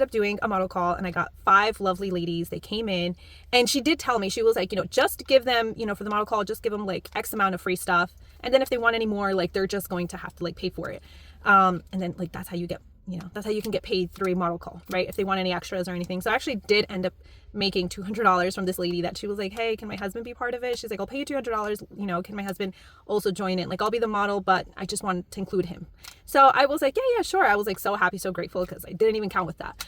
up doing a model call and I got 5 lovely ladies. They came in and she did tell me, she was like, just give them, for the model call, just give them like X amount of free stuff. And then if they want any more, like they're just going to have to like pay for it. And then like, that's how you get, that's how you can get paid through a model call, right? If they want any extras or anything. So I actually did end up making $200 from this lady that she was like, hey, can my husband be part of it? She's like, I'll pay you $200. Can my husband also join it? Like, I'll be the model, but I just want to include him. So I was like, yeah, sure. I was like so happy, so grateful because I didn't even count with that.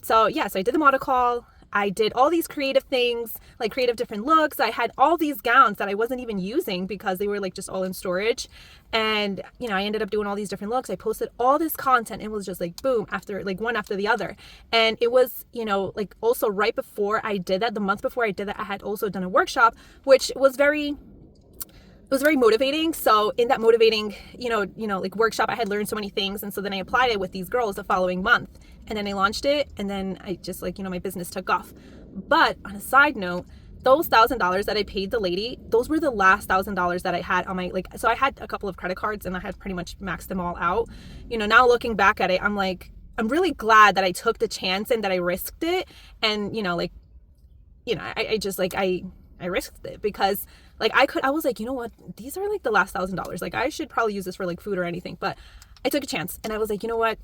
So I did the model call. I did all these creative things, like creative different looks. I had all these gowns that I wasn't even using because they were like just all in storage. And, I ended up doing all these different looks. I posted all this content. It was just like, boom, after like one after the other. And it was, like also right before I did that, the month before I did that, I had also done a workshop, which was very motivating. So in that motivating, like workshop, I had learned so many things. And so then I applied it with these girls the following month and then I launched it. And then I just like, my business took off. But on a side note, those $1,000 that I paid the lady, those were the last $1,000 that I had on my, so I had a couple of credit cards and I had pretty much maxed them all out. Now looking back at it, I'm like, I'm really glad that I took the chance and that I risked it. And, I just like, I risked it because like I was like, you know what, these are like the last $1,000. Like I should probably use this for like food or anything, but I took a chance and I was like, you know what,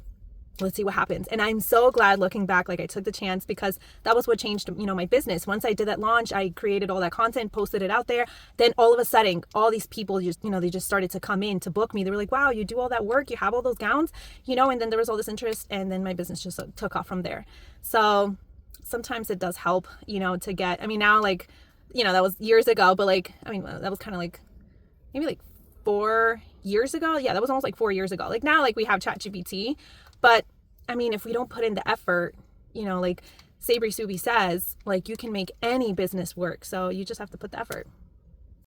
let's see what happens. And I'm so glad looking back, like I took the chance because that was what changed, my business. Once I did that launch, I created all that content, posted it out there. Then all of a sudden, all these people just, they just started to come in to book me. They were like, wow, you do all that work, you have all those gowns, and then there was all this interest and then my business just took off from there. So sometimes it does help, to get, now like, that was years ago, but like, that was kind of like maybe like 4 years ago. Yeah, that was almost like 4 years ago. Like now, like we have ChatGPT, but if we don't put in the effort, like Sabri Suby says, like you can make any business work. So you just have to put the effort.